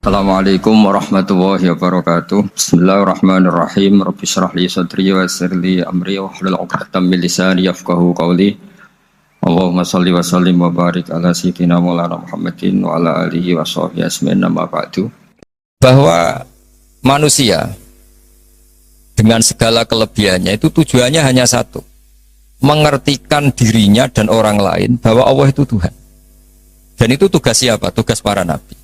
Assalamualaikum warahmatullahi wabarakatuh. Bismillahirrahmanirrahim. Rabbi shrah li sadri wa yassir li amri wahlul 'uqdatam min lisani yafqahu qawli. Allahumma shalli wa sallim wa barik ala sayyidina Maulana Muhammadin wa ala alihi wa sahbihi ajmain amma ba'du. Bahwa manusia dengan segala kelebihannya itu tujuannya hanya satu, mengertikan dirinya dan orang lain bahwa Allah itu Tuhan. Dan itu tugas siapa? Tugas para nabi.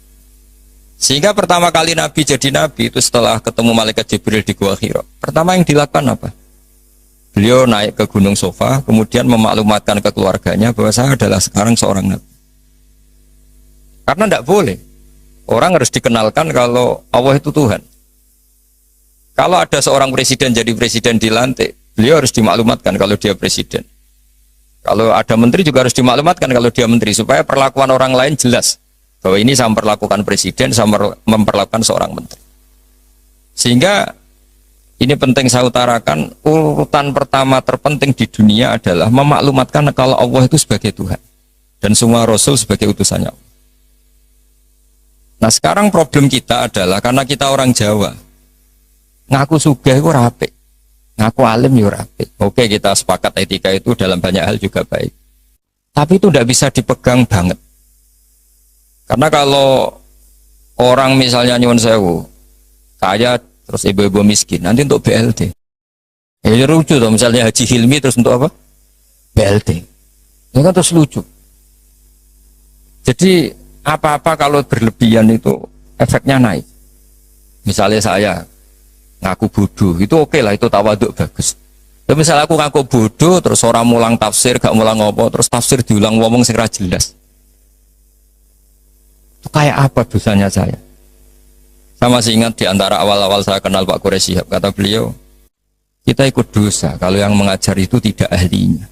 Sehingga pertama kali Nabi jadi Nabi itu setelah ketemu Malaikat Jibril di Gua Hira. Pertama yang dilakukan apa? Beliau naik ke Gunung Sofa, kemudian memaklumatkan ke keluarganya bahwa saya adalah sekarang seorang Nabi. Karena tidak boleh. Orang harus dikenalkan kalau Allah itu Tuhan. Kalau ada seorang presiden jadi presiden dilantik, beliau harus dimaklumatkan kalau dia presiden. Kalau ada menteri juga harus dimaklumatkan kalau dia menteri, supaya perlakuan orang lain jelas. Bahwa ini saya memperlakukan presiden, saya memperlakukan seorang menteri. Sehingga ini penting saya utarakan, urutan pertama terpenting di dunia adalah memaklumatkan kalau Allah itu sebagai Tuhan dan semua Rasul sebagai utusannya. Nah sekarang problem kita adalah karena kita orang Jawa, ngaku sugih itu rapi, ngaku alim itu rapi. Oke, kita sepakat etika itu dalam banyak hal juga baik, tapi itu tidak bisa dipegang banget. Karena kalau orang misalnya nyuwun sewu, kaya terus ibu-ibu miskin, nanti untuk BLT. Ya lucu tuh, misalnya Haji Hilmi terus untuk apa? BLT. Ini kan terus lucu. Jadi apa-apa kalau berlebihan itu efeknya naik. Misalnya saya ngaku bodoh, itu oke lah, itu tawaduk bagus. Tapi misalnya aku ngaku bodoh, terus orang mulang tafsir, gak mulang apa, terus tafsir diulang ngomong sing ra jelas. Kayak apa dosanya saya? Saya masih ingat di antara awal-awal saya kenal Pak Quraish Shihab, kata beliau, kita ikut dosa kalau yang mengajar itu tidak ahlinya,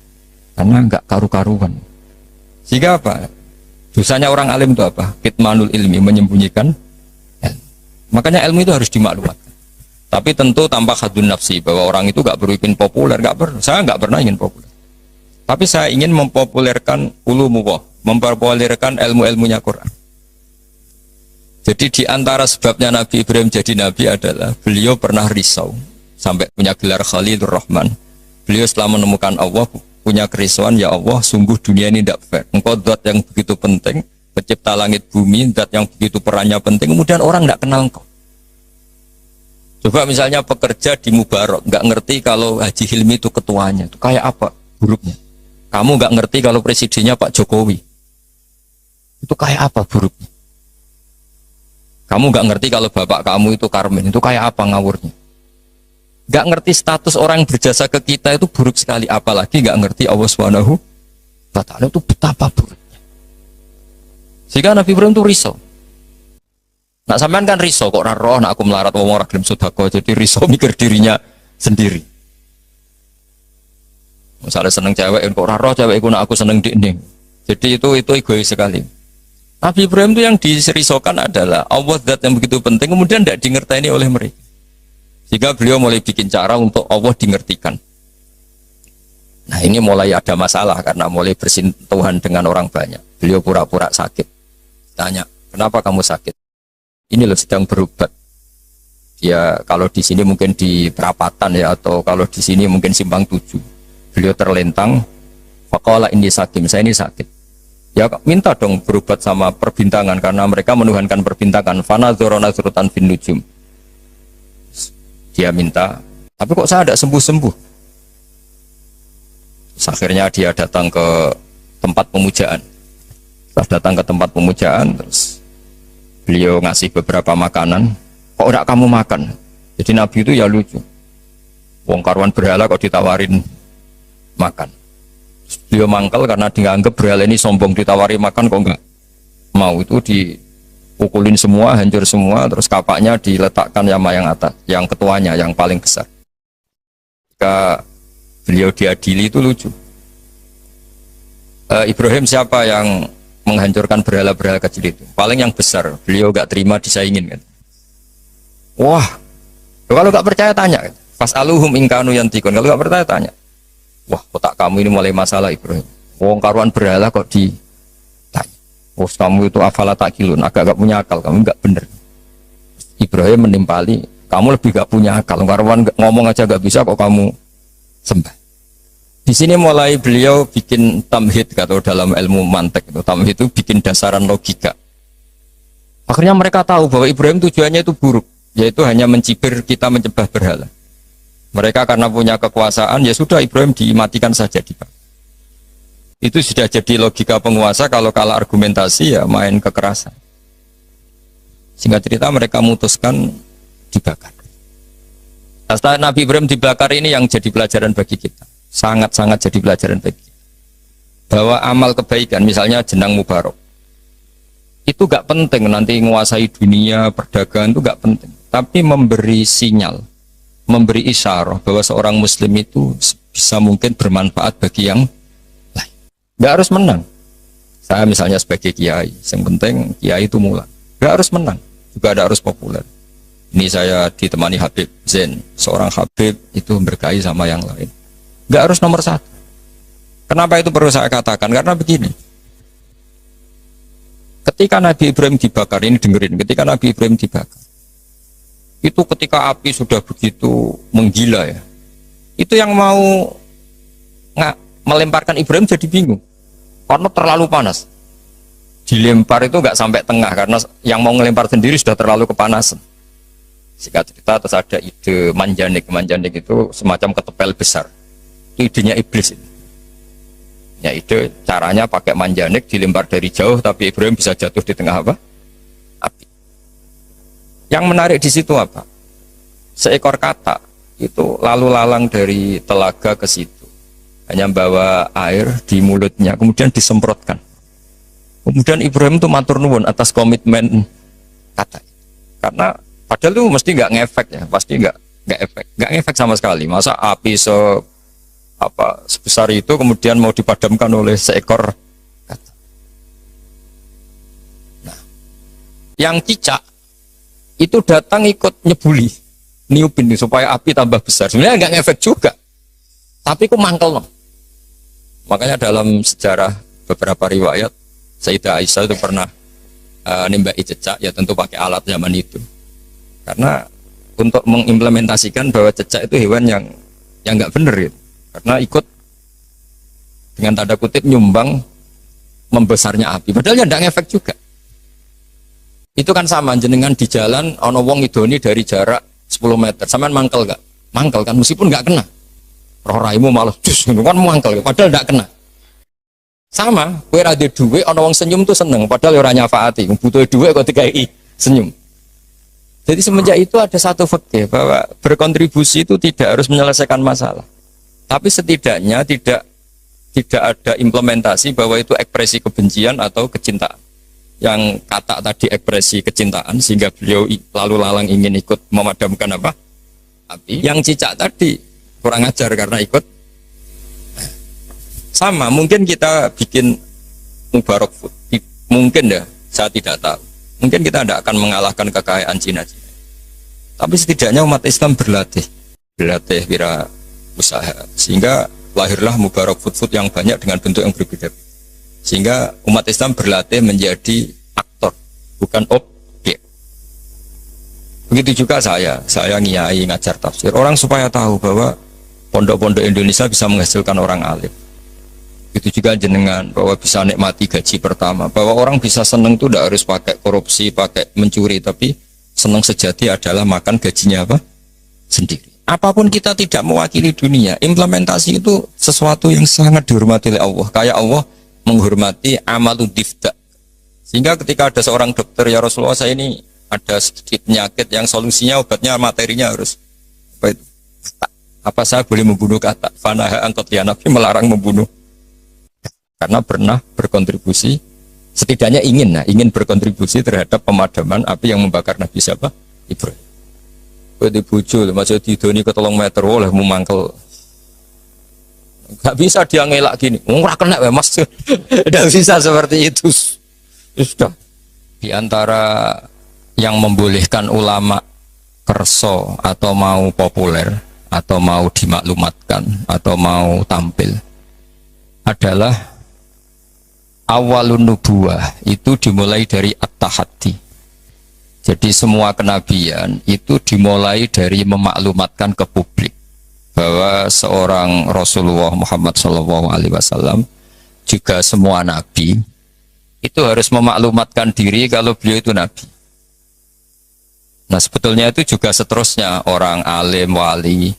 karena enggak karu-karuan. Sehingga apa? Dosanya orang alim itu apa? Kitmanul ilmi, menyembunyikan ilmu. Makanya ilmu itu harus dimaklumatkan. Tapi tentu tanpa khadun nafsi, bahwa orang itu enggak perlu ingin populer, enggak perlu. Saya enggak pernah ingin populer. Tapi saya ingin mempopulerkan ulumullah, mempopulerkan ilmu-ilmunya Quran. Jadi di antara sebabnya Nabi Ibrahim jadi Nabi adalah beliau pernah risau sampai punya gelar Khalilur Rahman. Beliau setelah menemukan Allah punya kerisauan, ya Allah sungguh dunia ini tidak fair. Engkau zat yang begitu penting, pencipta langit bumi, zat yang begitu perannya penting, kemudian orang tidak kenal engkau. Coba misalnya pekerja di Mubarak, nggak ngerti kalau Haji Hilmi itu ketuanya, itu kayak apa buruknya. Kamu nggak ngerti kalau presidennya Pak Jokowi, itu kayak apa buruknya. Kamu nggak ngerti kalau bapak kamu itu Karmen, itu kayak apa ngawurnya. Nggak ngerti status orang yang berjasa ke kita itu buruk sekali, apalagi nggak ngerti Allah Subhanahu wa Ta'ala itu betapa buruknya. Sehingga Nabi Ibrahim itu risau. Nak sampean kan risau kok roh, nak aku melarat wong ora gelem sedekah, jadi risau mikir dirinya sendiri. Misalnya seneng cewek, kok roh cewek iku nak aku seneng dik. Jadi itu egois sekali. Nabi Ibrahim itu yang diserisokan adalah Allah zat yang begitu penting, kemudian tidak dingerteni oleh mereka. Sehingga beliau mulai bikin cara untuk Allah dingertikan. Nah ini mulai ada masalah karena mulai bersentuhan dengan orang banyak. Beliau pura-pura sakit. Tanya, kenapa kamu sakit? Ini loh sedang berobat. Ya kalau di sini mungkin di perapatan ya, atau kalau di sini mungkin simpang 7. Beliau terlentang, faqala inni sakim, saya ini sakit. Ya minta dong berobat sama perbintangan, karena mereka menuhankan perbintangan. Fanadzara nazratan fin nujum. Dia minta, tapi kok saya tidak sembuh-sembuh. Akhirnya dia datang ke tempat pemujaan. Setelah datang ke tempat pemujaan, terus beliau ngasih beberapa makanan. Kok tidak kamu makan? Jadi Nabi itu ya lucu. Wong karuan berhala kok ditawarin makan. Beliau mangkal karena dianggap berhala ini sombong, ditawari makan kok enggak mau. Itu dipukulin semua, hancur semua, terus kapaknya diletakkan sama yang atas, yang ketuanya, yang paling besar. Ketika beliau diadili itu lucu. Ibrahim siapa yang menghancurkan berhala-berhala kecil itu? Paling yang besar, beliau enggak terima disaingin kan. Wah, kalau enggak percaya tanya kan. Fas'aluhum ingkanu yantikun, kalau enggak percaya tanya. Wah, otak kamu ini mulai masalah Ibrahim. Wong karuan berhala kok ditanya. Oh, kamu itu afala takilun, agak punya akal, kamu enggak bener. Ibrahim menimpali, kamu lebih gak punya akal, karuan ngomong aja gak bisa kok kamu sembah. Di sini mulai beliau bikin tamhid, atau dalam ilmu mantek itu tamhid itu bikin dasaran logika. Akhirnya mereka tahu bahwa Ibrahim tujuannya itu buruk, yaitu hanya mencibir kita menyembah berhala. Mereka karena punya kekuasaan, ya sudah Ibrahim dimatikan saja di Pak. Itu sudah jadi logika penguasa, kalau kalah argumentasi ya main kekerasan. Singkat cerita mereka memutuskan dibakar. Setelah Nabi Ibrahim dibakar ini yang jadi pelajaran bagi kita. Sangat-sangat jadi pelajaran bagi kita. Bahwa amal kebaikan, misalnya jenang mubarok, itu gak penting nanti menguasai dunia, perdagangan itu gak penting. Tapi memberi sinyal, memberi isyarah bahwa seorang muslim itu bisa mungkin bermanfaat bagi yang lain. Gak harus menang. Saya misalnya sebagai kiai, yang penting kiai itu mulai. Gak harus menang, juga ada harus populer. Ini saya ditemani Habib Zain, seorang Habib itu berkahi sama yang lain. Gak harus nomor satu. Kenapa itu perlu saya katakan? Karena begini. Ketika Nabi Ibrahim dibakar, ini dengerin, ketika Nabi Ibrahim dibakar, itu ketika api sudah begitu menggila ya, itu yang mau melemparkan Ibrahim jadi bingung, karena terlalu panas. Dilempar itu nggak sampai tengah, karena yang mau ngelempar sendiri sudah terlalu kepanasan. Singkat cerita, terus ada ide manjanik. Manjanik itu semacam ketepel besar. Itu idenya iblis itu. Ya ide caranya pakai manjanik dilempar dari jauh, tapi Ibrahim bisa jatuh di tengah apa? Api. Yang menarik di situ apa? Seekor katak itu lalu lalang dari telaga ke situ, hanya bawa air di mulutnya, kemudian disemprotkan. Kemudian Ibrahim itu matur nuwun atas komitmen katak. Karena padahal itu mesti nggak ngefek ya, pasti nggak ngefek sama sekali. Masa api sebesar itu kemudian mau dipadamkan oleh seekor katak. Nah, yang cicak itu datang ikut nyebuli, niupin supaya api tambah besar. Sebenarnya nggak ngefek juga, tapi kok mangkel loh. Makanya dalam sejarah beberapa riwayat, Sayyidah Aisyah itu pernah nembaki cecak, ya tentu pakai alat zaman itu. Karena untuk mengimplementasikan bahwa cecak itu hewan yang nggak bener gitu. Karena ikut dengan tanda kutip nyumbang membesarnya api. Padahal ya nggak ngefek juga. Itu kan sama jenengan di jalan ono wong idoni dari jarak 10 meter. Sampean mangkel gak? Mangkel kan meskipun nggak kena. Roh raimu malah jus kan mangkel padahal nggak kena. Sama, kowe ra duwe dhuwit ana wong senyum tuh seneng padahal ora nyafaati. Butuh dhuwit kok dikai senyum. Jadi semenjak itu ada satu fikih bahwa berkontribusi itu tidak harus menyelesaikan masalah. Tapi setidaknya tidak ada implementasi bahwa itu ekspresi kebencian atau kecintaan. Yang kata tadi ekspresi kecintaan sehingga beliau lalu lalang ingin ikut memadamkan apa? Api. Yang cicak tadi kurang ajar karena ikut. Sama, mungkin kita bikin mubarok food. Mungkin ya, saya tidak tahu. Mungkin kita tidak akan mengalahkan kekayaan Cina. Tapi setidaknya umat Islam berlatih wira usaha, sehingga lahirlah mubarok food yang banyak dengan bentuk yang berbeda. Sehingga umat Islam berlatih menjadi aktor, bukan objek. Begitu juga saya ngiyai ngajar tafsir. Orang supaya tahu bahwa pondok-pondok Indonesia bisa menghasilkan orang alim. Itu juga jenengan bahwa bisa nikmati gaji pertama, bahwa orang bisa seneng itu tidak harus pakai korupsi, pakai mencuri, tapi seneng sejati adalah makan gajinya apa? Sendiri. Apapun kita tidak mewakili dunia, implementasi itu sesuatu yang sangat dihormati oleh Allah. Kayak Allah menghormati amalud difda. Sehingga ketika ada seorang dokter, ya Rasulullah saya ini ada sedikit penyakit yang solusinya obatnya materinya harus apa itu? Apa saya boleh membunuh kata? Fanaha angkot ya Nabi melarang membunuh. Karena pernah berkontribusi, setidaknya ingin berkontribusi terhadap pemadaman api yang membakar Nabi siapa? Ibrahim. Di bujo, masih didoni ke 3 meter, oleh memangkel. Gak bisa dia ngelak gini, nggak kena ya mas. Tidak bisa seperti itu. Sudah. Di antara yang membolehkan ulama kerso atau mau populer atau mau dimaklumatkan atau mau tampil adalah awalun nubuwah itu dimulai dari at-tahaddi. Jadi semua kenabian itu dimulai dari memaklumatkan ke publik bahwa seorang Rasulullah Muhammad SAW, juga semua nabi itu harus memaklumatkan diri kalau beliau itu nabi. Nah sebetulnya itu juga seterusnya, orang alim, wali,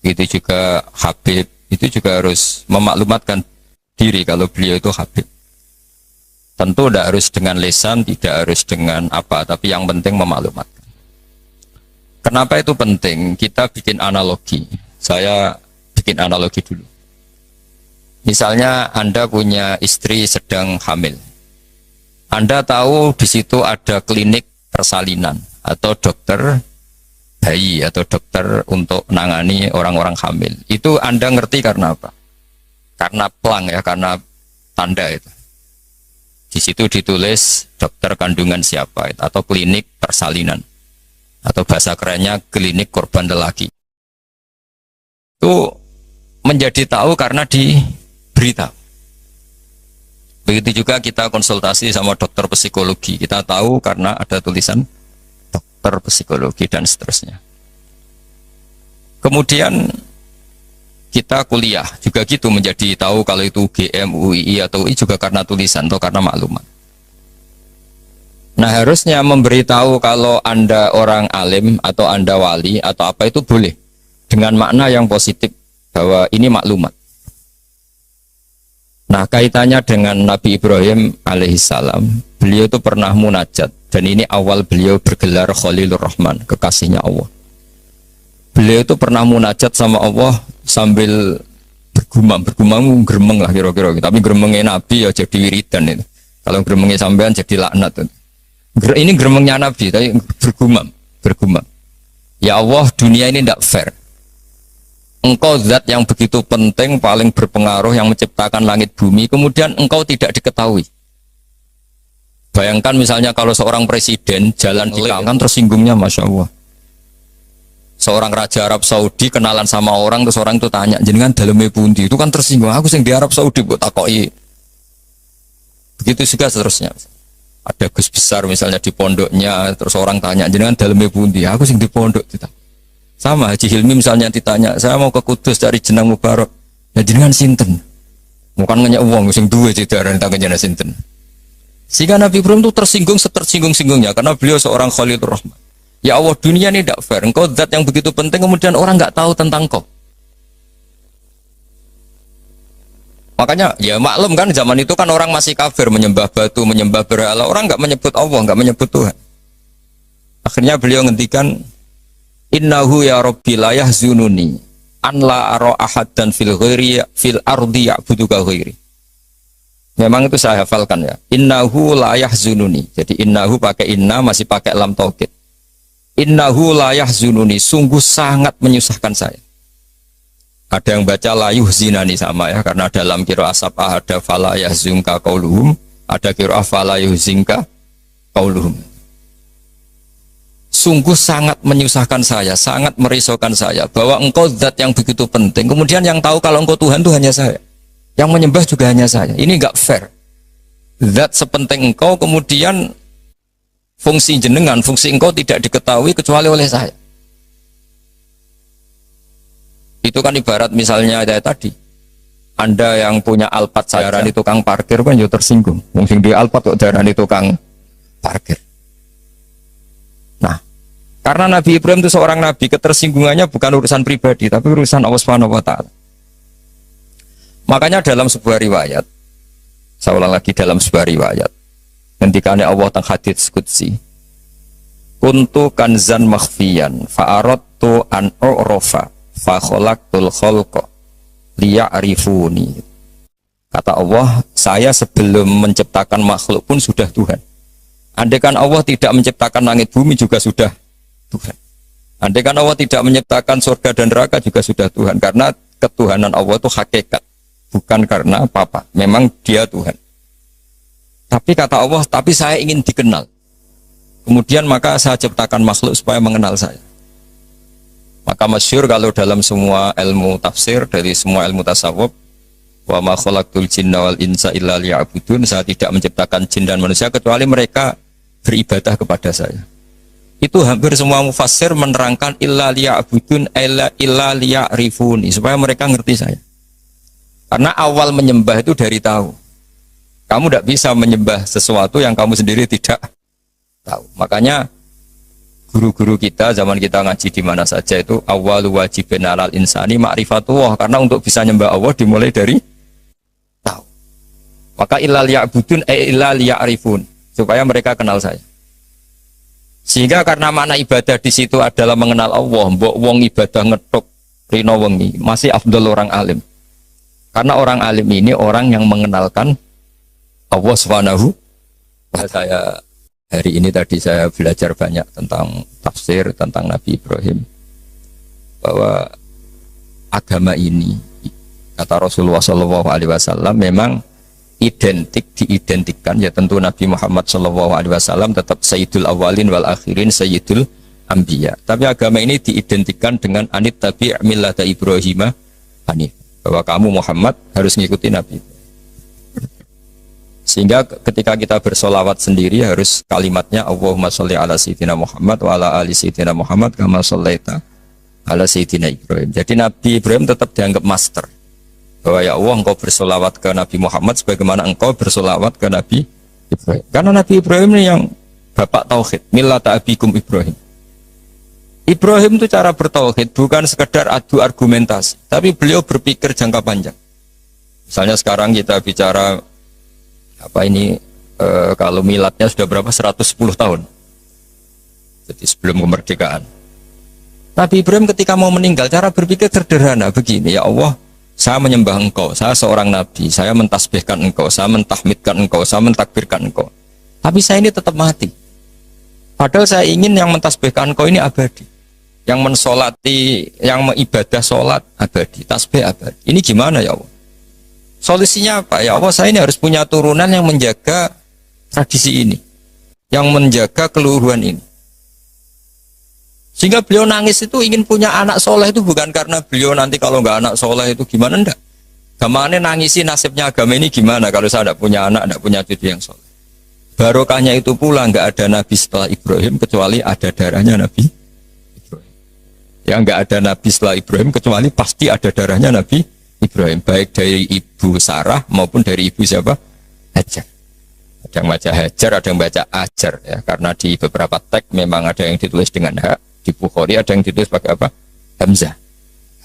itu juga habib, itu juga harus memaklumatkan diri kalau beliau itu habib. Tentu tidak harus dengan lisan, tidak harus dengan apa, tapi yang penting memaklumatkan. Kenapa itu penting? Kita bikin analogi. Saya bikin analogi dulu. Misalnya Anda punya istri sedang hamil. Anda tahu di situ ada klinik persalinan atau dokter bayi atau dokter untuk menangani orang-orang hamil. Itu Anda ngerti karena apa? Karena plang ya, karena tanda itu. Di situ ditulis dokter kandungan siapa atau klinik persalinan atau bahasa kerennya klinik korban lelaki. Itu menjadi tahu karena diberitahu. Begitu juga kita konsultasi sama dokter psikologi, kita tahu karena ada tulisan dokter psikologi dan seterusnya. Kemudian kita kuliah juga gitu, menjadi tahu kalau itu UGM, UII atau UI juga karena tulisan atau karena maklumat. Nah harusnya memberitahu kalau Anda orang alim atau Anda wali atau apa itu boleh dengan makna yang positif bahwa ini maklumat. Nah kaitannya dengan Nabi Ibrahim alaihissalam, beliau itu pernah munajat dan ini awal beliau bergelar Khalilur Rahman, kekasihnya Allah. Beliau itu pernah munajat sama Allah sambil bergumam gremeng lah kira-kira, tapi gremengnya Nabi ya jadi wiridan itu. Kalau gremengnya sampean jadi laknat itu. Ini gremengnya Nabi tapi bergumam. Ya Allah, dunia ini tidak fair. Engkau zat yang begitu penting, paling berpengaruh, yang menciptakan langit bumi, kemudian engkau tidak diketahui. Bayangkan misalnya kalau seorang presiden jalan di kanan tersinggungnya, Masya Allah. Seorang raja Arab Saudi kenalan sama orang, terus orang itu tanya, jenengan dalamnya pundi, itu kan tersinggung. Aku sing di Arab Saudi buat takoi. Begitu juga seterusnya. Ada Gus besar misalnya di pondoknya, terus orang tanya, jenengan dalamnya pundi, aku sing di pondok. Sama Haji Hilmi misalnya ditanya, saya mau ke Kudus cari jenang Mubarak, ya jenengan sinten. Bukan nanya uang, sing duwe cidaran tak jenengan sinten. Sehingga Nabi Ibrahim itu tersinggung setersinggung-singgungnya karena beliau seorang Khalilur Rahman. Ya Allah, dunia ini tidak fair. Engkau zat yang begitu penting, kemudian orang nggak tahu tentang kau. Makanya ya maklum kan zaman itu kan orang masih kafir, menyembah batu, menyembah berhala. Orang nggak menyebut Allah, nggak menyebut Tuhan. Akhirnya beliau ngendikan, Innahu ya Rabbi la yahzununi an la ara ahadan fil ghairi fil ardi ya'buduka ghairi. Memang itu saya hafalkan ya. Innahu la yahzununi. Jadi innahu pakai inna, masih pakai lam taukid. Innahu la yahzununi, sungguh sangat menyusahkan saya. Ada yang baca la yuhzinani sama ya, karena dalam qiraah sab'ah ada fala yahzunka qauluhum, ada qiraah fala yuhzinka qauluhum. Sungguh sangat menyusahkan saya, sangat merisaukan saya bahwa engkau zat yang begitu penting, kemudian yang tahu kalau engkau Tuhan itu hanya saya, yang menyembah juga hanya saya. Ini enggak fair. Zat sepenting engkau, kemudian fungsi jenengan, fungsi engkau tidak diketahui kecuali oleh saya. Itu kan ibarat misalnya ada tadi, Anda yang punya Alphard saja darani tukang parkir kan juga tersinggung. Mungkin di Alphard kok darani tukang parkir. Nah, karena Nabi Ibrahim itu seorang nabi, ketersinggungannya bukan urusan pribadi, tapi urusan Allah Subhanahu wa taala. Makanya dalam sebuah riwayat, saya ulang lagi, dalam sebuah riwayat, ketika Allah teng hadits qudsi, kuntu kanzan makhfiyan fa aradtu an u'rafa fa khalaqtul khalqa liya'rifuni. Kata Allah, saya sebelum menciptakan makhluk pun sudah Tuhan. Andaikan Allah tidak menciptakan langit bumi juga sudah Tuhan. Andaikan Allah tidak menciptakan surga dan neraka juga sudah Tuhan. Karena ketuhanan Allah itu hakikat, bukan karena apa-apa. Memang dia Tuhan. Tapi kata Allah, tapi saya ingin dikenal. Kemudian maka saya ciptakan makhluk supaya mengenal saya. Maka masyhur kalau dalam semua ilmu tafsir, dari semua ilmu tasawuf, wa ma khalaqtul jinna wal insa illa liya'budun, saya tidak menciptakan jin dan manusia kecuali mereka beribadah kepada saya. Itu hampir semua mufassir menerangkan illa liya'budun illa liya'rifuni, supaya mereka ngerti saya. Karena awal menyembah itu dari tahu. Kamu tidak bisa menyembah sesuatu yang kamu sendiri tidak tahu. Makanya guru-guru kita zaman kita ngaji di mana saja itu awal wajibin alal insani ma'rifatullah, karena untuk bisa nyembah Allah dimulai dari tahu. Maka illa liya'budun illa liya'rifun, supaya mereka kenal saya. Sehingga karena makna ibadah di situ adalah mengenal Allah, mbok wong ibadah ngetok rino wengi masih afdal orang alim. Karena orang alim ini orang yang mengenalkan Allah Subhanahu. Saya hari ini tadi saya belajar banyak tentang tafsir tentang Nabi Ibrahim, bahwa agama ini kata Rasulullah SAW memang diidentikan ya, tentu Nabi Muhammad SAW tetap Sayyidul Awalin wal Akhirin, Sayyidul Anbiya. Tapi agama ini diidentikan dengan anit tabi' millata Ibrahim hanif, bahwa kamu Muhammad harus mengikuti Nabi. Sehingga ketika kita bersolawat sendiri harus kalimatnya Allahumma sholli ala sayyidina Muhammad wa ala ali sayyidina Muhammad kama shollaita ala sayyidina Ibrahim. Jadi Nabi Ibrahim tetap dianggap master, bahwa ya Allah engkau bersolawat ke Nabi Muhammad sebagaimana engkau bersolawat ke Nabi Ibrahim. Karena Nabi Ibrahim ini yang bapak tauhid, millata abikum Ibrahim. Ibrahim itu cara bertauhid bukan sekedar adu argumentasi, tapi beliau berpikir jangka panjang. Misalnya sekarang kita bicara apa ini kalau miladnya sudah berapa, 110 tahun, jadi sebelum kemerdekaan. Nabi Ibrahim ketika mau meninggal cara berpikir sederhana begini, ya Allah, saya menyembah engkau, saya seorang nabi, saya mentasbihkan engkau, saya mentahmidkan engkau, saya mentakbirkan engkau, tapi saya ini tetap mati. Padahal saya ingin yang mentasbihkan engkau ini abadi, yang mensolati, yang mengibadah solat abadi, tasbih abadi. Ini gimana ya Allah? Solusinya apa? Ya Allah, saya ini harus punya turunan yang menjaga tradisi ini, yang menjaga keluhuran ini. Sehingga beliau nangis itu ingin punya anak soleh itu bukan karena beliau nanti kalau nggak anak soleh itu gimana, enggak. Gamane nangisi nasibnya agama ini gimana kalau saya tidak punya anak, tidak punya cucu yang soleh. Barokahnya itu pula nggak ada nabi setelah Ibrahim kecuali ada darahnya Nabi Ibrahim. Ya nggak ada nabi setelah Ibrahim kecuali pasti ada darahnya Nabi Ibrahim, baik dari ibu Sarah maupun dari ibu siapa? Hajar. Ada yang baca Hajar, ada yang baca Ajar ya, karena di beberapa teks memang ada yang ditulis dengan hak. Di Bukhari ada yang ditulis pakai apa? Hamzah.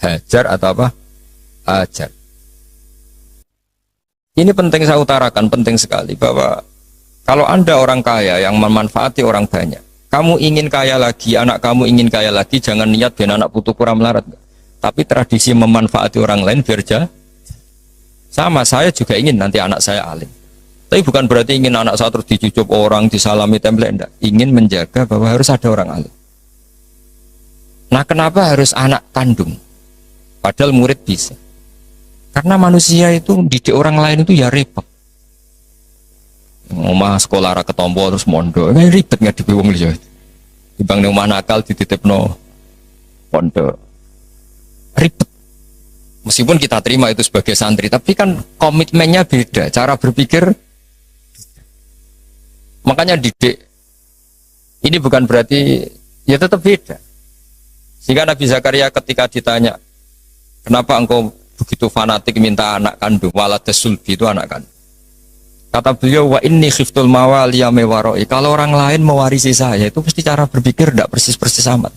Hajar atau apa? Ajar. Ini penting saya utarakan, penting sekali, bahwa kalau Anda orang kaya yang memanfaati orang banyak, kamu ingin kaya lagi, anak kamu ingin kaya lagi, jangan niat biar anak putu kurang melarat. Tapi tradisi memanfaati orang lain biar sama, saya juga ingin nanti anak saya alim. Tapi bukan berarti ingin anak saya terus dicucup orang, disalami template, enggak. Ingin menjaga bahwa harus ada orang alim. Nah, kenapa harus anak kandung? Padahal murid bisa. Karena manusia itu didik orang lain itu ya repot. Omah sekolah ra ketompo terus mondok, ribet ngadepi wong liya. Timbang ning omah nakal dititipno pondok. Ribet. Meskipun kita terima itu sebagai santri, tapi kan komitmennya beda, cara berpikir. Makanya didik ini bukan berarti ya tetap beda. Sehingga Nabi Zakaria ketika ditanya, kenapa engkau begitu fanatik minta anak kandung, waladas sulbi itu anak kandung. Kata beliau, wa inni khiftul mawaliya mewaroi. Kalau orang lain mewarisi saya, itu pasti cara berpikir tidak persis-persis amat.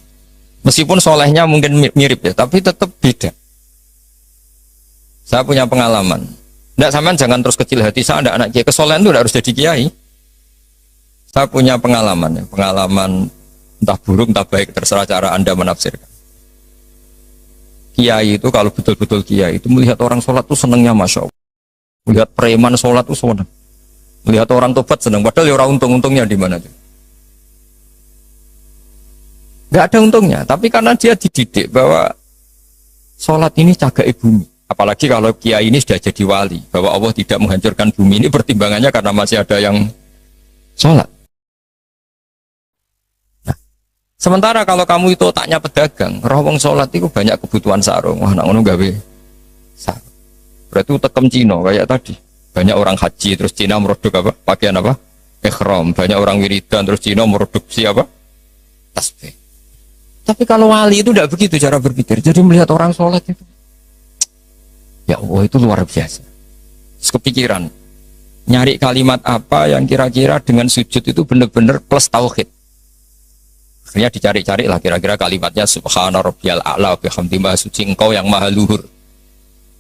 Meskipun solehnya mungkin mirip ya, tapi tetap beda. Saya punya pengalaman. Tidak sampean jangan terus kecil hati, saya ada anak kiai. Kesolehan itu tidak harus jadi kiai. Saya punya pengalaman ya, pengalaman entah buruk entah baik, terserah cara Anda menafsirkan. Kiai itu kalau betul-betul kiai itu melihat orang sholat itu senangnya masya Allah. Melihat preman sholat itu senang. Melihat orang tobat senang. Padahal ya orang untung-untungnya di mana tuh? Gak ada untungnya. Tapi karena dia dididik bahwa sholat ini cagai bumi. Apalagi kalau kiai ini sudah jadi wali, bahwa Allah tidak menghancurkan bumi ini, pertimbangannya karena masih ada yang sholat. Sementara kalau kamu itu otaknya pedagang, roh wong sholat itu banyak kebutuhan sarung. Wah, nak ngono gawe sarung. Berarti tekem Cina kayak tadi. Banyak orang haji terus Cina merodok apa? Pakaian apa? Ihram. Banyak orang wiridan terus Cina merodok apa? Tapi kalau wali itu tidak begitu cara berpikir. Jadi melihat orang sholat itu, ya Allah itu luar biasa. Terus kepikiran, nyari kalimat apa yang kira-kira dengan sujud itu benar-benar plus tauhid. Akhirnya dicari-cari lah kira-kira kalimatnya Subhana Rabbiyal A'la bihamdi maha suci engkau yang maha luhur.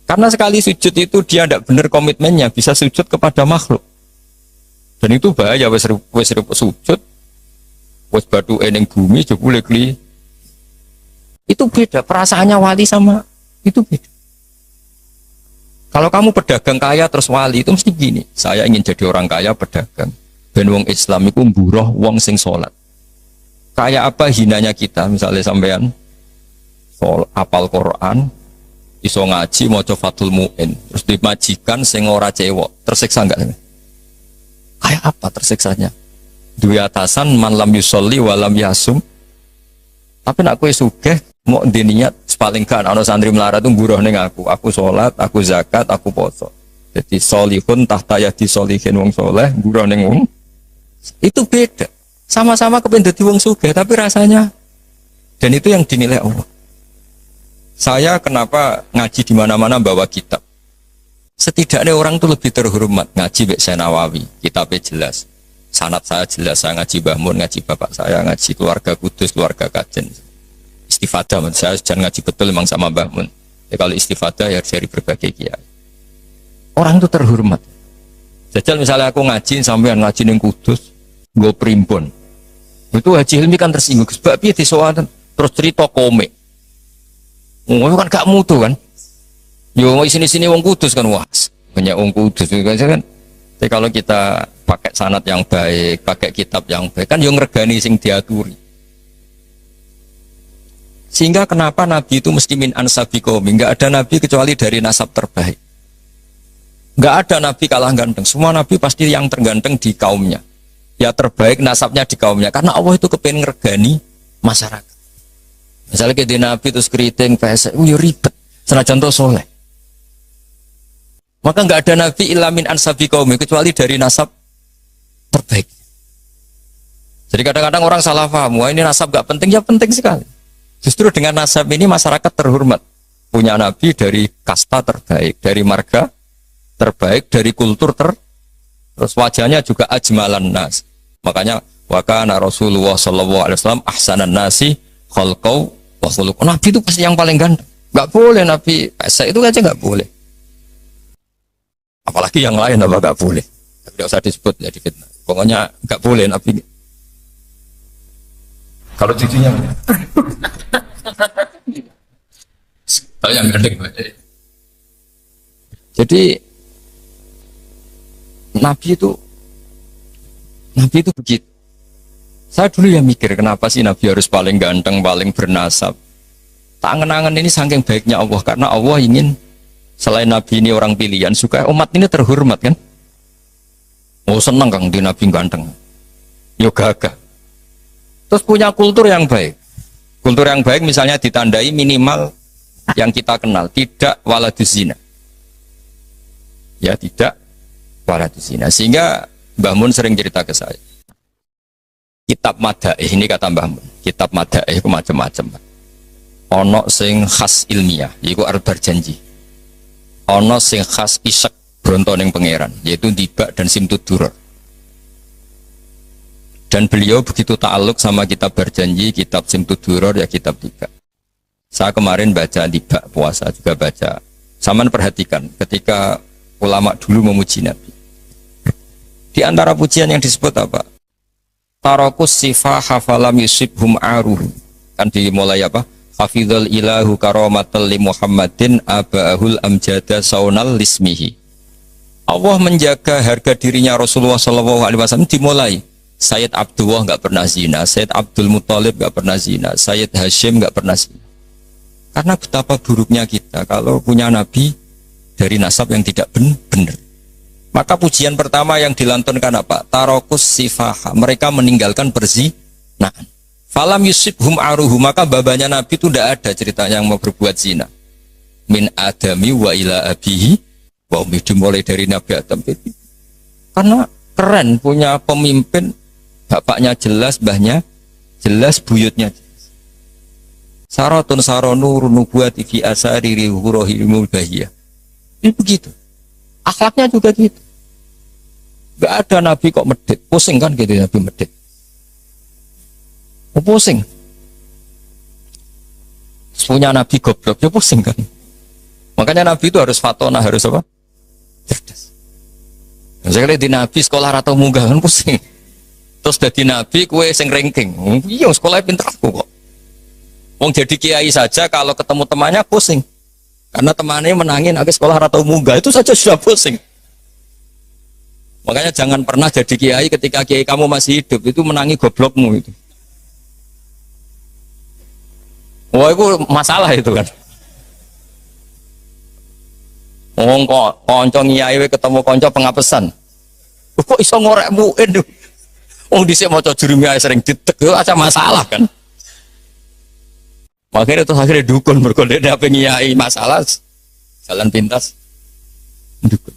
Karena sekali sujud itu dia tidak benar komitmennya, bisa sujud kepada makhluk. Dan itu bahaya, wes sujud, wes batu eneng bumi, jebule kli. Itu beda, perasaannya wali sama itu beda. Kalau kamu pedagang kaya terus wali itu mesti gini, saya ingin jadi orang kaya pedagang. Ben wong Islam itu mburoh wong sing sholat. Kayak apa hinanya kita, misalnya sampean apal Quran, iso ngaji maca Fathul Mu'in, terus dimajikan sing ora cewek, tersiksa enggak? Kayak apa tersiksanya? Dua atasan man lam yusolli walam yasum. Tapi nak kowe sugih mau diniat paling kan ana santri melarat tuh buruh ning aku sholat, aku zakat, aku poso. Jadi solihun tahta yadi solihin wong soleh, buruh ning wong. Itu beda. Sama-sama kepen dadi wong sugih tapi rasanya, dan itu yang dinilai Allah. Saya kenapa ngaji di mana-mana bawa kitab? Setidaknya orang itu lebih terhormat ngaji Mbak Nawawi, kitabnya jelas. Sanad saya jelas, saya ngaji Mbah Mun, ngaji bapak saya, ngaji keluarga Kudus, keluarga Kajen. Istifadah, saya jangan ngaji betul memang sama Mbah Mun. Ya, kalau istifadah ya dari berbagai kiai. Orang itu terhormat. Jajal misalnya aku ngaji sampean ngaji ning Kudus, nggo primbon. Itu Haji Hilmi kan tersinggung, sebab piye disowan terus cerita komik. Oh kan gak mutu kan? Yo sini-sini wong Kudus kan, wah banyak wong Kudus kan. Tapi kalau kita pakai sanad yang baik, pakai kitab yang baik, kan yang ngergani sing diaturi. Sehingga kenapa Nabi itu mesti min ansabi qaumi? Enggak ada Nabi kecuali dari nasab terbaik. Enggak ada Nabi kalah ganteng. Semua Nabi pasti yang terganteng di kaumnya. Ya terbaik nasabnya di kaumnya. Karena Allah itu kepengen ngergani masyarakat. Misalnya kayak di Nabi terus keriting, pesek, ya ribet. Senajan to soleh. Maka enggak ada Nabi ilamin ansabi qaumi kecuali dari nasab terbaik. Jadi kadang-kadang orang salah paham, wah ini nasab enggak penting, ya penting sekali. Justru dengan nasab ini masyarakat terhormat. Punya Nabi dari kasta terbaik, dari marga terbaik, dari kultur terus wajahnya juga ajmalan nas. Makanya wa kana Rasulullah sallallahu alaihi wasallam ahsanan nasi khalqau wa khuluq. Nabi itu pasti yang paling ganteng. Enggak boleh Nabi pesek itu aja enggak boleh. Apalagi yang lain apa enggak boleh. Tidak usah disebut jadi fitnah. Pokoknya enggak boleh Nabi. Kalau cucunya kalau yang ganteng. Jadi Nabi itu begitu. Saya dulu ya mikir kenapa sih Nabi harus paling ganteng, paling bernasab. Tangan-tangan ini saking baiknya Allah, karena Allah ingin selain Nabi ini orang pilihan, supaya umat ini terhormat kan. Oh senang Kang di Nabi ganteng. Yo gagah. Terus punya kultur yang baik. Kultur yang baik misalnya ditandai minimal yang kita kenal, tidak waladuz zina. Ya tidak waladuz zina. Sehingga Mbah Mun sering cerita ke saya. Kitab Madaih ini kata Mbah Mun, kitab Madaih itu macam-macam. Ono sing khas ilmiah, yaitu arbar janji. Ono sing khas isek bronto ning pangeran, yaitu Dibak dan Simtud Duror. Dan beliau begitu ta'aluk sama kitab berjanji, kitab Simtud Duror, ya kitab Dibak. Saya kemarin baca Dibak, puasa juga baca. Saman perhatikan ketika ulama dulu memuji Nabi. Di antara pujian yang disebut apa? Tarokus sifah hafalam yusibhum aruhu. Kan dimulai apa? Hafidhul ilahu karomatal li Muhammadin abahul amjada saunal lismihi. Allah menjaga harga dirinya Rasulullah SAW dimulai. Sayyid Abdullah nggak pernah zina, Sayyid Abdul Muttalib nggak pernah zina, Sayyid Hashim nggak pernah zina. Karena betapa buruknya kita kalau punya Nabi dari nasab yang tidak benar. Maka pujian pertama yang dilantunkan apa? Tarokus sifaha. Mereka meninggalkan perzinahan. Falam yusibhum aruhu. Maka babanya Nabi itu tidak ada ceritanya yang mau berbuat zina. Min adami wa ila abihi. Wa dimulai dari Nabi Adam. Karena keren punya pemimpin. Bapaknya jelas, mbahnya jelas, buyutnya jelas. Saratun saronur nubuwati fi asari rihurohimul bahiyah. Ini begitu. Akhlaknya juga gitu. Gak ada nabi kok medit. Pusing kan gitu nabi medit. Oh, pusing. Punya nabi goblok ya pusing kan. Makanya nabi itu harus fatona, harus apa? Cerdas. Misalnya di nabi sekolah atau munggah kan pusing. Terus jadi nabi kue sing ranking. Iya sekolahnya pinter aku kok. Wong jadi kiai saja kalau ketemu temannya pusing. Karena temannya menangin aku sekolah atau munggah itu saja sudah pusing. Makanya jangan pernah jadi kiai ketika kiai kamu masih hidup itu menangi goblokmu itu. Wah itu masalah itu kan. Wong kok konco kiai ketemu konco pengapesan. Kok iso ngorekmu itu. Wong dhisik maca jurumiyah sering ditek itu aja masalah kan. Makanya terus akhirnya dukun berkode apa ngiyai masalah jalan pintas dukun.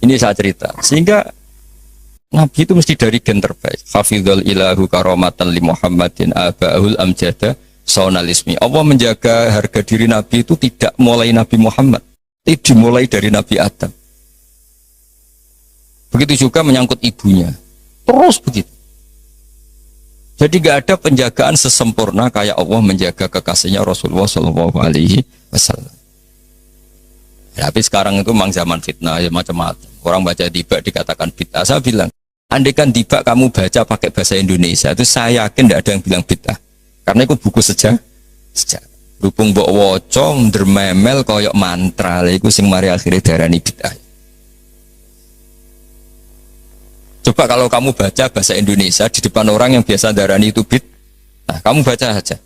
Ini saya cerita sehingga Nabi itu mesti dari gen terbaik. Hafizul ilahu karomatan li Muhammadin abaul amjada sonalismi. Allah menjaga harga diri Nabi itu tidak mulai Nabi Muhammad, tapi dimulai dari Nabi Adam. Begitu juga menyangkut ibunya, terus begitu. Jadi gak ada penjagaan sesempurna kayak Allah menjaga kekasihnya Rasulullah Shallallahu Alaihi Wasallam. Ya, tapi sekarang itu memang zaman fitnah ya macam-macam. Orang baca tiba dikatakan bid'ah. Saya bilang, andai kan tiba kamu baca pakai bahasa Indonesia itu saya yakin tidak ada yang bilang bid'ah. Karena itu buku sejarah. Rupung mbok waca ndrememel koyok mantra. Iku sing mari akhirnya darani bid'ah. Coba kalau kamu baca bahasa Indonesia di depan orang yang biasa darani itu bid, nah kamu baca aja,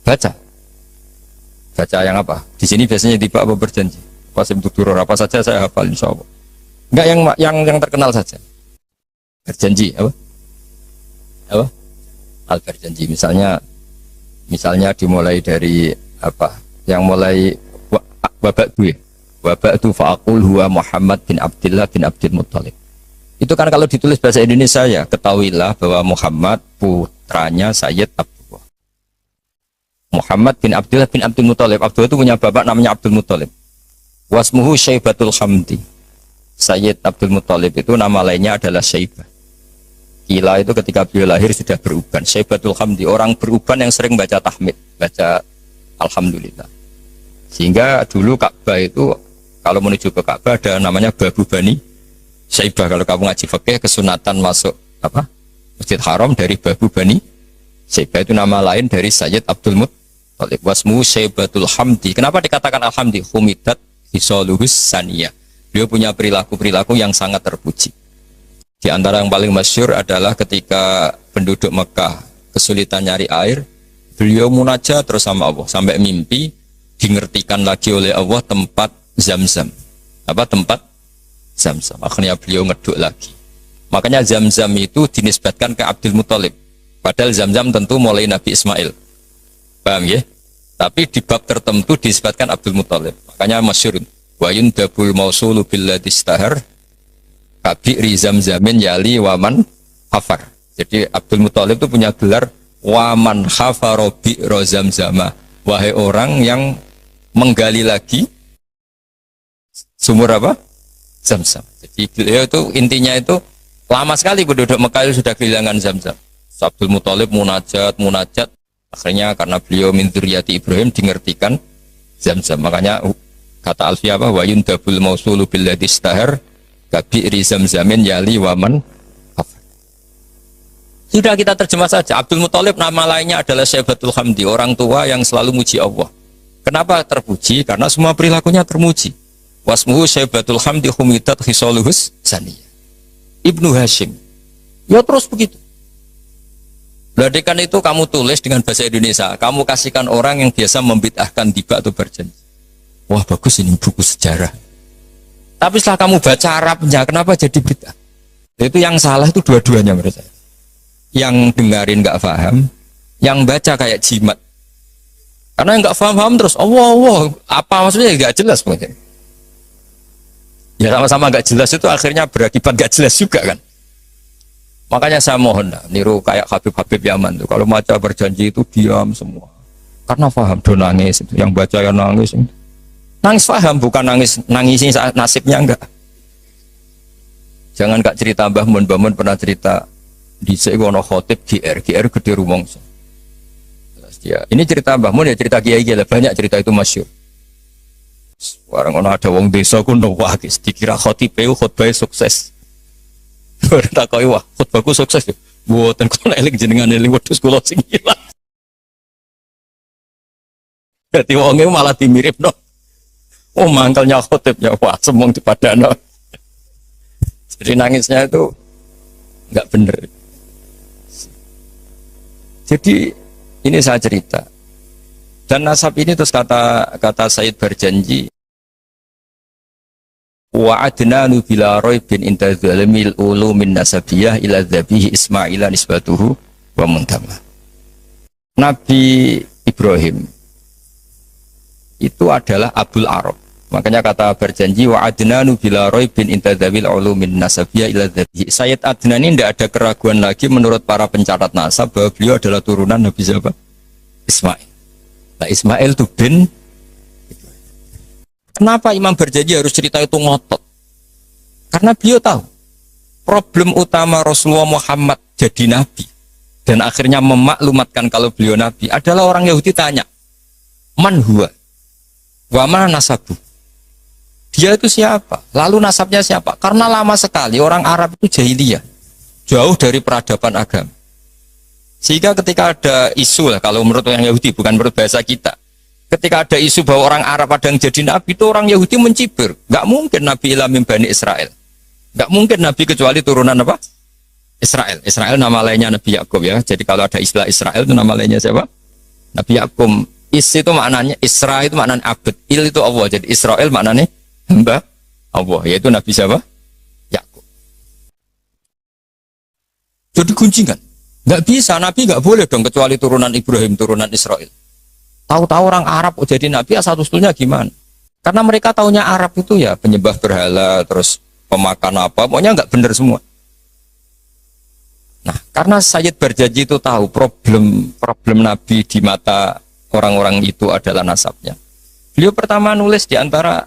baca yang apa? Di sini biasanya tiba apa berjanji, pasim tuturor apa saja saya hafal insya Allah. Enggak yang terkenal saja. Berjanji apa? Al berjanji misalnya dimulai dari apa? Yang mulai wabak tu fa'aqul huwa Muhammad bin Abdullah bin Abdul Muttalib. Itu kan kalau ditulis bahasa Indonesia ya, ketahuilah bahwa Muhammad putranya Sayyid Abdullah. Muhammad bin Abdullah bin Abdul Muttalib. Abdullah itu punya bapak namanya Abdul Muttalib. Wasmuhu Syaibatul Hamdi. Sayyid Abdul Muttalib itu nama lainnya adalah Syaibah. Kila itu ketika beliau lahir sudah beruban. Syaibatul Hamdi, orang beruban yang sering baca tahmid, baca Alhamdulillah. Sehingga dulu Ka'bah itu kalau menuju ke Ka'bah ada namanya Babu Bani Syaibah. Kalau kamu ngaji fikih kesunatan masuk apa Masjid Haram dari Babu Bani Syaibah itu nama lain dari Sayyid Abdul Muttalib. Wasmu Syaibatul Hamdi. Kenapa dikatakan Alhamdi? Humidat hisoluhus saniyah. Beliau punya perilaku-perilaku yang sangat terpuji. Di antara yang paling masyhur adalah ketika penduduk Mekah kesulitan nyari air, beliau munajat terus sama Allah sampai mimpi dingertikan lagi oleh Allah tempat Zam-Zam. Apa tempat Zam-Zam. Akhirnya beliau ngeduk lagi. Makanya Zam-Zam itu dinisbatkan ke Abdul Muttalib. Padahal Zam-Zam tentu mulai Nabi Ismail. Paham ya? Tapi di bab tertentu dinisbatkan Abdul Muttalib. Makanya masyhur wa yundabul mausulu billadhi istahar kabi'ri Zam-Zamin yali waman hafar. Jadi Abdul Muttalib itu punya gelar waman hafaro bi'ro Zam-Zama. Wahai orang yang menggali lagi sumur apa? Zam-Zam. Jadi beliau itu intinya itu lama sekali penduduk Mekah itu sudah kehilangan Zam-Zam. Abdul Muttalib munajat. Akhirnya karena beliau min dzurriyyati Ibrahim dingertikan Zam-Zam. Makanya kata Alfiyah apa? Wa yundabul mausulu billadhi istahar kabi'ri Zam-Zamin yali waman hafar. Sudah kita terjemah saja. Abdul Muttalib nama lainnya adalah Syaibatul Hamdi, orang tua yang selalu muji Allah. Kenapa terpuji? Karena semua perilakunya termuji. Wasmuhu Syaibatul Hamdi humidat hisoluhus saniyah. Ibnu Hashim. Ya terus begitu. Beladekan itu kamu tulis dengan bahasa Indonesia, kamu kasihkan orang yang biasa membid'ahkan tiba atau berjanji. Wah bagus ini buku sejarah. Tapi setelah kamu baca Arabnya, kenapa jadi bid'ah? Itu yang salah itu dua-duanya menurut saya. Yang dengarin nggak paham, yang baca kayak jimat. Karena yang nggak paham terus, Allah, apa maksudnya nggak jelas pokoknya. Ya sama-sama nggak jelas itu akhirnya berakibat nggak jelas juga kan. Makanya saya mohon niru kayak Habib-Habib Yaman tuh. Kalau baca berjanji itu diam semua. Karena paham do nangis itu. Yang baca yang nangis. Nangis paham bukan nangisin saat nasibnya enggak. Jangan gak cerita Mbah Mun pernah cerita di sekolah khotib GR gede rumongso. Ya, ini cerita Mbah Mun ya cerita kiai lah banyak cerita itu masyhur. Orang ono ada wong desa ku wah dikira khotib khotbah sukses. Bertakoi wah khotbahku sukses ya. Mboten kula eling jenengan eling wedhus kula sing ilang. Dadi wonge malah dimiripno. Oh mangkelnya khotibnya wah semong dipadano. Jadi nangisnya itu enggak bener. Jadi ini saya cerita. Dan nasab ini terus kata Said berjanji wa adnanu bila raibin inta zalimil ulumin nasabiyah ila dzabihi Ismaila nisbatuhu wa muntama. Nabi Ibrahim itu adalah Abul Arab. Makanya kata berjanji wa adnanu bila raibin inta dzawil ulumin nasabiyah ila dzabihi. Sayyid Adnan ini tidak ada keraguan lagi menurut para pencatat nasab bahwa beliau adalah turunan Nabi siapa? Ismail. Nah Ismail itu bin. Kenapa Imam berjanji harus cerita itu ngotot? Karena beliau tahu problem utama Rasulullah Muhammad jadi nabi dan akhirnya memaklumatkan kalau beliau nabi adalah orang Yahudi tanya, man huwa wa ma nasabu? Dia itu siapa? Lalu nasabnya siapa? Karena lama sekali orang Arab itu jahiliyah, jauh dari peradaban agama. Sehingga ketika ada isu lah, kalau menurut orang Yahudi bukan menurut bahasa kita, ketika ada isu bahwa orang Arab ada yang jadi nabi itu orang Yahudi mencibir. Gak mungkin nabi ilamin Bani Israel. Gak mungkin nabi kecuali turunan apa? Israel. Israel nama lainnya Nabi Yakub ya. Jadi kalau ada istilah Israel itu nama lainnya siapa? Nabi Yakub. Is itu maknanya Isra itu maknanya abad. Il itu Allah. Jadi Israel maknanya hamba Allah. Yaitu Nabi siapa? Yakub. Jadi gunjingan. Gak bisa nabi gak boleh dong kecuali turunan Ibrahim, turunan Israel. Tahu-tahu orang Arab jadi nabi asal-usulnya gimana? Karena mereka taunya Arab itu ya penyembah berhala, terus pemakan apa, pokoknya nggak benar semua. Nah, karena Sayyid berjanji itu tahu problem Nabi di mata orang-orang itu adalah nasabnya. Beliau pertama nulis di antara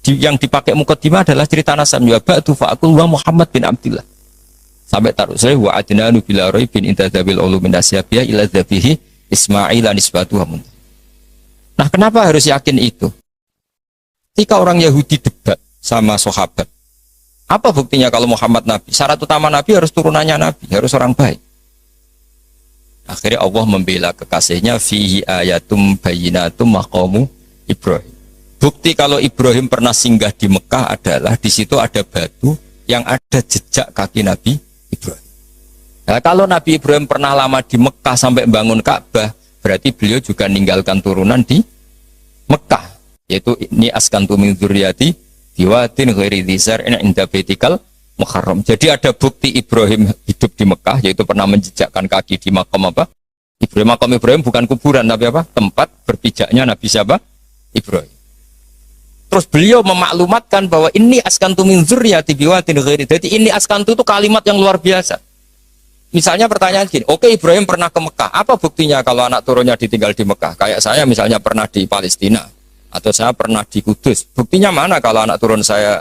yang dipakai mukaddimah adalah cerita nasabnya. Ba'du fa'akul wa Muhammad bin Abdillah. Sampai taruh saya wa adnanu bila raibin inta dzabil ulumin nasyabiyah ila dzabihi Ismaila nisbatuha. Nah, kenapa harus yakin itu? Ketika orang Yahudi debat sama sahabat, apa buktinya kalau Muhammad Nabi? Syarat utama Nabi harus turunannya Nabi, harus orang baik. Akhirnya Allah membela kekasihnya fihi ayatum bayyinatum maqamu Ibrahim. Bukti kalau Ibrahim pernah singgah di Mekah adalah di situ ada batu yang ada jejak kaki Nabi Ibrahim. Nah, kalau Nabi Ibrahim pernah lama di Mekah sampai bangun Ka'bah, berarti beliau juga meninggalkan turunan di Mekah, yaitu ini askantu min dzurriyyati biwatin ghairi dzar'in inda baitikal muharram. Jadi ada bukti Ibrahim hidup di Mekah, yaitu pernah menjejakkan kaki di makam apa? Ibrahim. Makam Ibrahim bukan kuburan tapi apa? Tempat berpijaknya Nabi siapa? Ibrahim. Terus beliau memaklumatkan bahwa ini askantu min dzurriyyati biwatin ghairi. Jadi ini askantu itu kalimat yang luar biasa. Misalnya pertanyaan gini, oke Ibrahim pernah ke Mekah, apa buktinya kalau anak turunnya ditinggal di Mekah? Kayak saya misalnya pernah di Palestina, atau saya pernah di Kudus. Buktinya mana kalau anak turun saya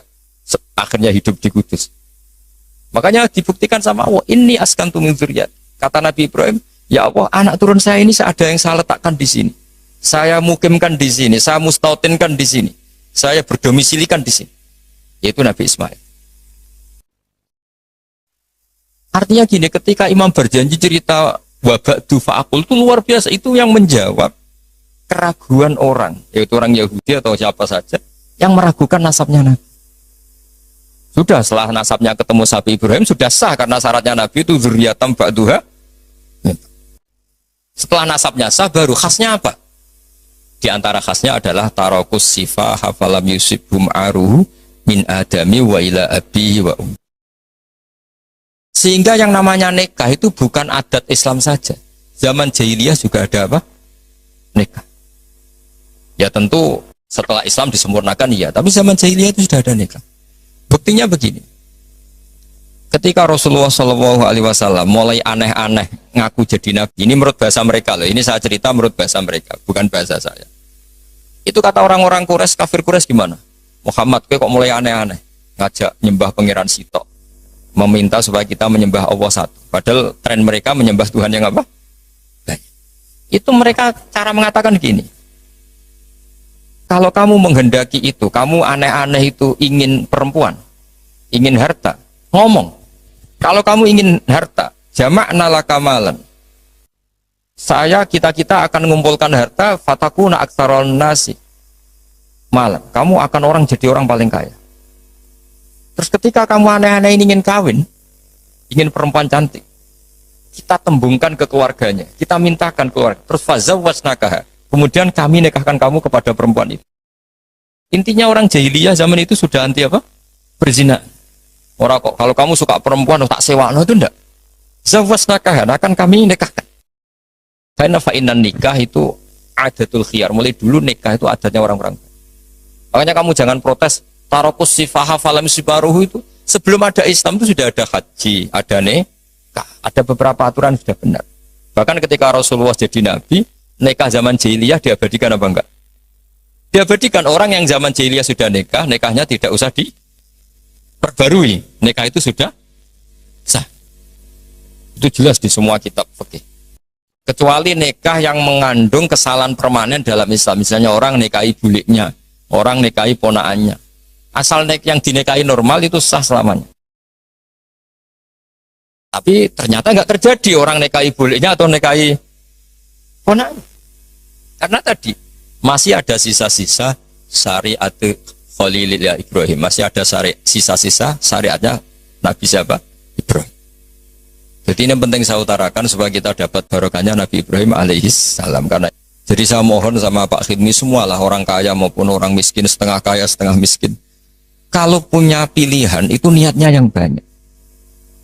akhirnya hidup di Kudus? Makanya dibuktikan sama Allah, ini askantu min dzurriyyati. Kata Nabi Ibrahim, ya Allah, anak turun saya ini ada yang saya letakkan di sini. Saya mukimkan di sini, saya mustautinkan di sini. Saya berdomisilikan di sini. Yaitu Nabi Ismail. Artinya gini, ketika Imam berjanji cerita waba'du fa'akul itu luar biasa, itu yang menjawab keraguan orang, yaitu orang Yahudi atau siapa saja yang meragukan nasabnya Nabi. Sudah setelah nasabnya ketemu sapi Ibrahim sudah sah karena syaratnya Nabi itu dzurriyyatan ba'duha. Setelah nasabnya sah baru khasnya apa? Di antara khasnya adalah tarakus sifah hafalam yusibhum aruhu min adami wa ila abihi wa Sehingga yang namanya nikah itu bukan adat Islam saja. Zaman jahiliyah juga ada apa? Nikah. Ya tentu setelah Islam disempurnakan iya, tapi zaman jahiliyah itu sudah ada nikah. Buktinya begini. Ketika Rasulullah Shallallahu Alaihi Wasallam mulai aneh-aneh ngaku jadi nabi, ini menurut bahasa mereka loh. Ini saya cerita menurut bahasa mereka, bukan bahasa saya. Itu kata orang-orang Quraisy, kafir Quraisy gimana? Muhammad, kok mulai aneh-aneh, ngajak nyembah pangeran Sitok, meminta supaya kita menyembah Allah satu. Padahal tren mereka menyembah Tuhan yang apa? Itu mereka cara mengatakan gini. Kalau kamu menghendaki itu, kamu aneh-aneh itu ingin perempuan, ingin harta, ngomong. Kalau kamu ingin harta, jama'na laka malan. Kita akan mengumpulkan harta, fatakuna aktsaron nasi malan. Kamu akan orang jadi orang paling kaya. Terus ketika kamu aneh-aneh ingin kawin, ingin perempuan cantik, kita tembungkan ke keluarganya, kita mintakan keluarga. Terus fazawwajnakaha. Kemudian kami nikahkan kamu kepada perempuan itu. Intinya orang jahiliyah zaman itu sudah anti apa? Berzina. Orang kok kalau kamu suka perempuan tak sewakno itu enggak. Zawwajnakaha akan kami nikahkan. Karena fa'inan nikah itu adatul khiyar. Mulai dulu nikah itu adatnya orang-orang. Makanya kamu jangan protes tarokus sifaha falam sibaruhu itu. Sebelum ada Islam itu sudah ada haji, ada nikah, ada beberapa aturan sudah benar. Bahkan ketika Rasulullah jadi nabi, nikah zaman jahiliyah diabadikan apa enggak? Diabadikan. Orang yang zaman jahiliyah sudah nikah, nikahnya tidak usah diperbarui. Nikah itu sudah sah. Itu jelas di semua kitab fikih. Kecuali nikah yang mengandung kesalahan permanen dalam Islam. Misalnya orang nikahi buliknya, orang nikahi ponaannya. Asal yang dinikahi normal itu sah selamanya. Tapi ternyata nggak terjadi orang nikahi buliknya atau nikahi ponaannya. Karena tadi masih ada sisa-sisa syariat Khalilillah Ibrahim. Masih ada sisa-sisa syariatnya Nabi siapa? Ibrahim. Jadi ini penting saya utarakan supaya kita dapat barokahnya Nabi Ibrahim alaihissalam. Karena jadi saya mohon sama Pak Khidmi semualah, orang kaya maupun orang miskin, setengah kaya setengah miskin, kalau punya pilihan itu niatnya yang banyak.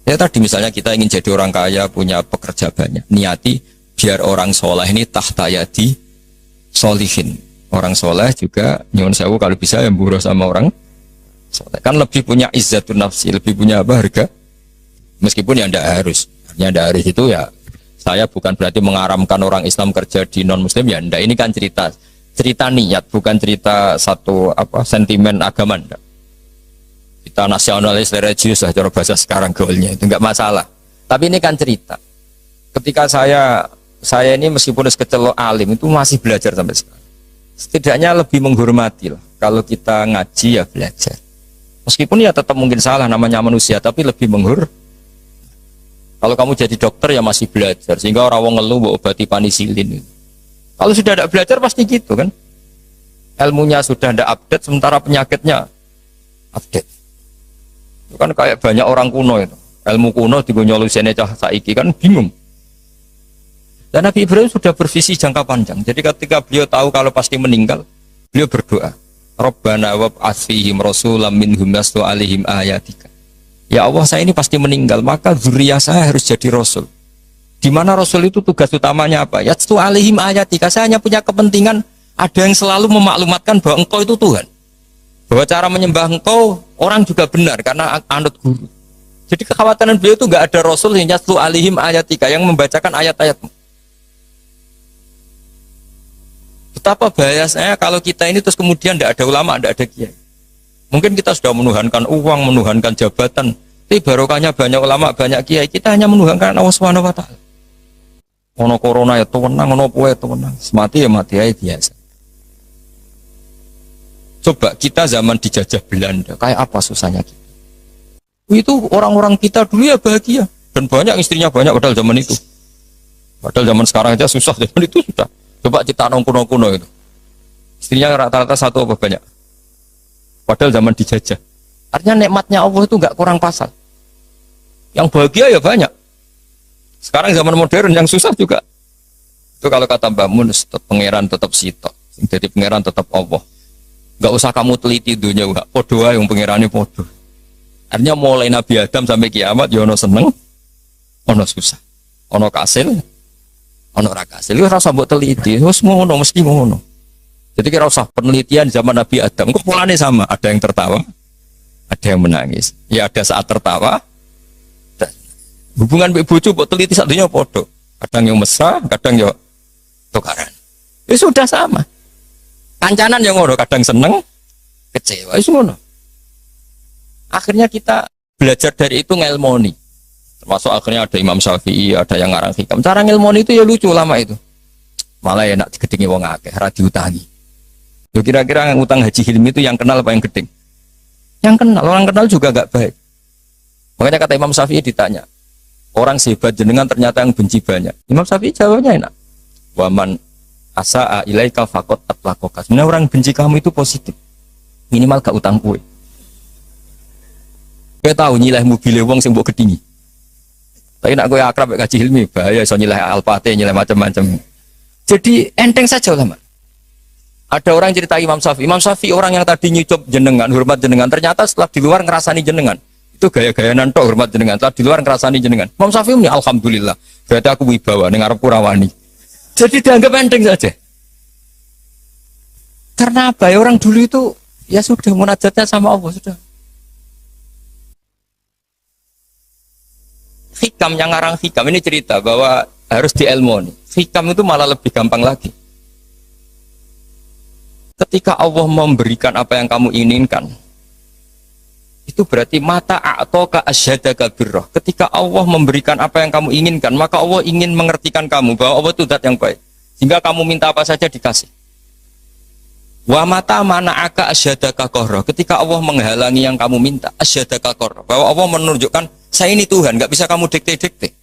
Ya tadi misalnya kita ingin jadi orang kaya, punya pekerja banyak, niati biar orang soleh ini tahta yadi solihin. Orang soleh juga nyuwun sewu kalau bisa yang buruh sama orang soleh. Kan lebih punya izzatun nafsi, lebih punya apa, harga. Meskipun ya tidak harus. Artinya tidak harus itu ya, saya bukan berarti mengaramkan orang Islam kerja di non muslim ya enggak. Ini kan cerita niat, bukan cerita satu apa sentimen agama enggak. Kita nasionalis religius lah cara bahasa sekarang gaulnya, itu enggak masalah. Tapi ini kan cerita. Ketika saya ini meskipun sekecil alim itu masih belajar sampai sekarang. Setidaknya lebih menghormati lah. Kalau kita ngaji ya belajar. Meskipun ya tetap mungkin salah, namanya manusia, tapi lebih menghormati. Kalau kamu jadi dokter ya masih belajar, sehingga orang wong ngeluh mbok obati penisilin. Kalau sudah tidak belajar pasti gitu kan. Ilmunya sudah tidak update, sementara penyakitnya update. Itu kan kayak banyak orang kuno itu. Ilmu kuno digonyolusiane cah saiki kan bingung. Dan Nabi Ibrahim sudah bervisi jangka panjang. Jadi ketika beliau tahu kalau pasti meninggal, beliau berdoa, Rabbana wab'ats fihim rasulam minhum yatlu 'alaihim ayatika. Ya Allah, saya ini pasti meninggal, maka zuriyah saya harus jadi rasul. Di mana rasul itu tugas utamanya apa? Yatlu 'alaihim ayatika. Saya hanya punya kepentingan ada yang selalu memaklumatkan bahwa engkau itu Tuhan. Bahwa cara menyembah engkau orang juga benar karena anut guru. Jadi kekhawatiran beliau itu enggak ada rasul yang yatlu 'alaihim ayatika yang membacakan ayat-ayatmu. Betapa bahayanya kalau kita ini terus kemudian tidak ada ulama, tidak ada kiai. Mungkin kita sudah menuhankan uang, menuhankan jabatan, tapi barokahnya banyak ulama, banyak kiai. Kita hanya menuhankan Allah Subhanahu wa taala. Ono corona ya tenang, ono poe tenang. Mati ya mati aja biasa. Coba kita zaman dijajah Belanda, kayak apa susahnya kita. Itu orang-orang kita dulu ya bahagia dan banyak istrinya banyak padahal zaman itu. Padahal zaman sekarang aja susah, zaman itu sudah. Coba kita kuno-kuno itu. Istrinya rata-rata satu apa banyak? Padahal zaman dijajah. Artinya nikmatnya Allah itu nggak kurang pasal. Yang bahagia ya banyak. Sekarang zaman modern yang susah juga. Itu kalau kata Mbak Mun, pangeran tetap sitok. Jadi pangeran tetap Allah. Nggak usah kamu teliti dunia, podo yang pangerannya podo. Artinya mulai Nabi Adam sampai kiamat, ya ono seneng, ono susah, ono kasil, ono rakasil. Itu rasa buat teliti, terus ngono mesti ngono. Jadi kira usah penelitian zaman Nabi Adam, kok polanya sama, ada yang tertawa, ada yang menangis. Ya ada saat tertawa, Hubungan mbek bojo mbok teliti satunya podo. Kadang yang mesra, kadang yo tukaran. Ya sudah sama. Kancanan yang ngono, kadang seneng, kecewa, itu ngono. Akhirnya kita belajar dari itu ngelmoni. Termasuk akhirnya ada Imam Syafi'i, ada yang ngarang hikam. Cara ngelmoni itu ya lucu lama itu. Malah enak digedingi wong akeh, ora diutangi. Yo kira-kira yang utang Haji Hilmi itu yang kenal apa yang gedeng? Yang kenal, orang kenal juga gak baik. Makanya kata Imam Syafi'i ditanya, orang sehebat jenengan ternyata yang benci banyak. Imam Syafi'i jawabnya enak. Waman asa'a ilaika faqat atlaqaka. Sebenarnya orang benci kamu itu positif. Minimal gak utang kue. Kowe tahu nyileh mobil wong sing mbok gedingi. Tapi nak kowe akrab mek Haji Hilmi bahaya iso nyileh Alphate, nyileh macam-macam. Jadi enteng saja ulama. Ada orang cerita Imam Syafi'i. Imam Syafi'i orang yang tadi nyucup jenengan, hormat jenengan, ternyata setelah di luar ngerasani jenengan. Itu gaya-gayaan tok hormat jenengan, setelah di luar ngerasani jenengan. Imam Syafi'i ini alhamdulillah. Berarti aku wibawa ning arep Purawani. Jadi dianggap enteng saja. Karena apa? Ya orang dulu itu ya sudah munajatnya sama Allah sudah. Hikam yang ngarang hikam ini cerita bahwa harus dielmoni. Hikam itu malah lebih gampang lagi. Ketika Allah memberikan apa yang kamu inginkan, itu berarti mata a'toka asyhadaka birrah. Ketika Allah memberikan apa yang kamu inginkan, maka Allah ingin mengertikan kamu bahwa Allah itu zat yang baik. Sehingga kamu minta apa saja dikasih. Wa mata mana'aka asyhadaka qarra. Ketika Allah menghalangi yang kamu minta, asyhadaka qarra. Bahwa Allah menunjukkan saya ini Tuhan, nggak bisa kamu dikte-dikte.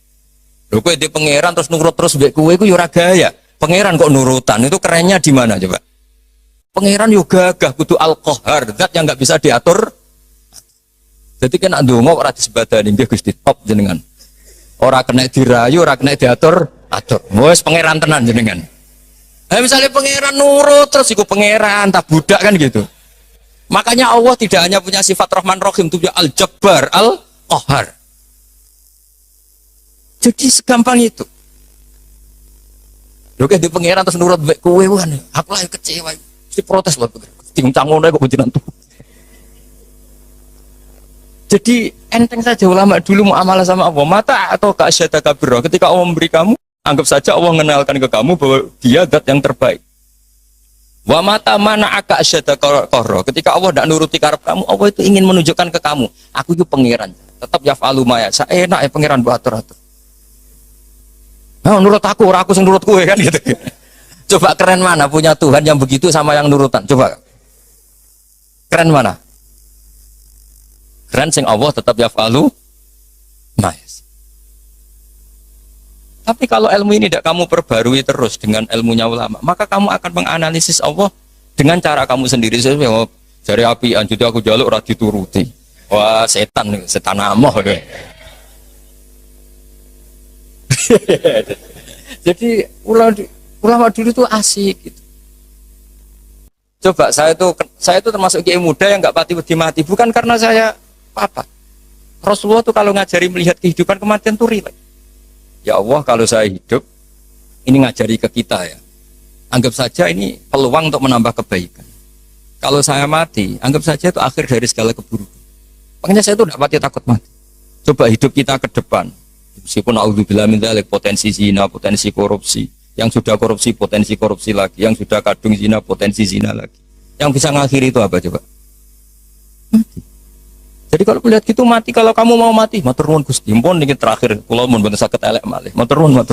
Lho kowe di pangeran terus nurut terus mbek kowe iku yo ora gaya. Pangeran kok nurutan, itu kerennya di mana coba? Pangeran yo gagah kudu al-qahar, zat yang nggak bisa diatur. Jadi kan ndonga ora disebadani nggih Gusti top jenengan. Ora kena dirayu, ora kena diatur, atur. Wes pangeran tenan jenengan. Misalnya pangeran nurut terus iku pangeran tak budak kan gitu. Makanya Allah tidak hanya punya sifat Rahman Rahim, itu Al-Jabbar, Al-Qahar. Jadi segampang itu. Lho di pangeran terus nurut mbek kowe kan. Aku lah kecewa. Mesti protes lho. Diuncang ngono kok jenengan tuh. Jadi enteng saja ulama dulu muamalah sama Allah. Mata atau ka'asyadaka birra. Ketika Allah memberi kamu, anggap saja Allah mengenalkan ke kamu bahwa dia zat yang terbaik. Wa mata mana aka asyadaka qarra. Ketika Allah tidak nuruti karep kamu, Allah itu ingin menunjukkan ke kamu, aku itu pangeran. Tetap yaf'alu ma yasha. Enak ya pangeran buat atur-atur. Nah, nurut aku, ora aku sing nurut kowe kan gitu. Coba keren mana punya Tuhan yang begitu sama yang nurutan. Coba. Keren mana? Keren sing Allah tetap yaf'alu ma yasha. Tapi kalau ilmu ini tidak kamu perbarui terus dengan ilmunya ulama, maka kamu akan menganalisis Allah dengan cara kamu sendiri. Oh, jari apian, jadi aku jaluk ora dituruti. Wah, setan amoh. Jadi ulama dulu itu asik gitu. Coba saya itu termasuk kiai muda yang nggak mati, bukan karena saya apa. Rasulullah tuh kalau ngajari melihat kehidupan kematian tuh rileks. Ya Allah, kalau saya hidup, ini ngajari ke kita ya. Anggap saja ini peluang untuk menambah kebaikan. Kalau saya mati, anggap saja itu akhir dari segala keburukan. Makanya saya itu tidak pati takut mati. Coba hidup kita ke depan. Meskipun a'udzubillah min dzalik, potensi zina, potensi korupsi. Yang sudah korupsi, potensi korupsi lagi. Yang sudah kadung zina, potensi zina lagi. Yang bisa ngakhiri itu apa coba? Mati. Jadi kalau melihat gitu mati, kalau kamu mau mati, matur nuwun Gusti, mpun niki terakhir kula mun mboten saged elek malih. Matur nuwun.